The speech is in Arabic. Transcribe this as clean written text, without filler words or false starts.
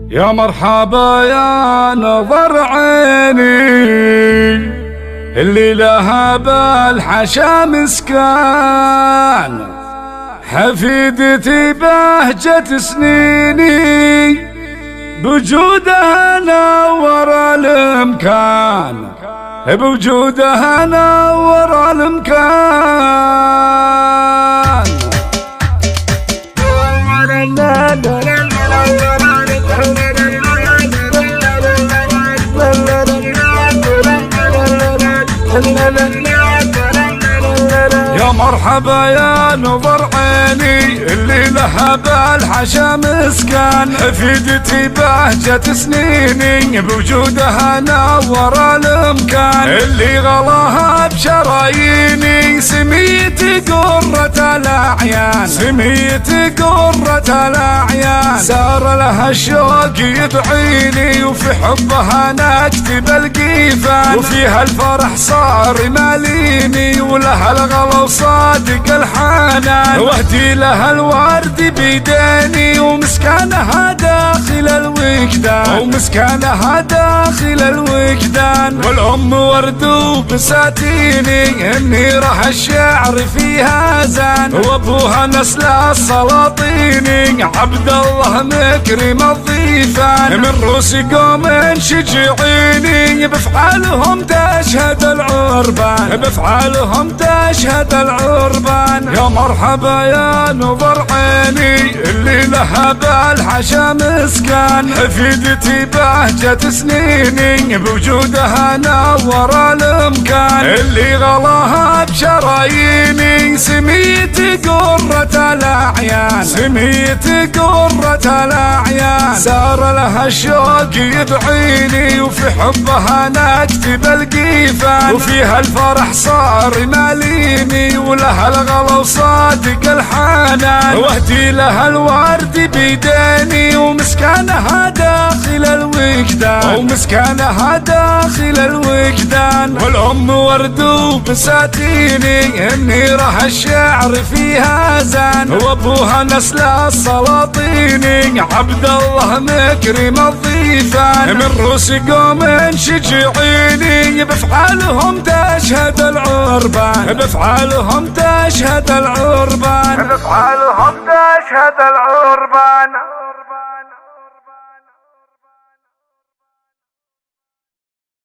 يا مرحبا يا نظر عيني اللي لها بالحشا مسكان، حفيدتي بهجة سنيني بوجودها نور الامكان، بوجودها نور الامكان. يا مرحبا يا نظر عيني اللي لها بالحشا مسكان، حفيدتي بهجة سنيني بوجودها نور الامكان، اللي غلاها بشراييني سميتي قرة الاعيان، سميتي قرة الاعيان. سار لها الشوق يدعيني وفي حبها نكتب القيفان، وفيها الفرح صار ماليني ولها الغلا وصادق الحنان، واهدي لها الورد بيديني ومسكانها داخل الوجدان، ومسكانها داخل الوجدان. والام ورد وبساتيني النيرة الشعر فيها زان، وابوها نسل السلاطيني عبد الله مكرم الضيفان. من روس قوم شجعيني بفعالهم تشهد العربان، بفعالهم تشهد العربان. يا مرحبا يا نظر عيني اللي لها بالحشا مسكان، حفيدتي بهجة سنيني بوجودها نور الامكان، اللي غلاها بشراييني سميتي قرة الاعيان، سميتي قرة الاعيان. سار لها الشوق يدعيني وفي حبها نكتب القيفان، وفيها الفرح صار ماليني ولها الغلا وصادق الحنان، واهدي لها الورد بيديني ومسكانها داخل الوجدان، ومسكانها داخل الوجدان. والام ورد وبساتيني النيرة الشعر فيها زان، وابوها نسل السلاطيني عبد الله مكرم الضيفان. من روس قوم شجعيني بفعالهم تشهد العربان، بفعالهم تشهد العربان، بفعالهم تشهد العربان.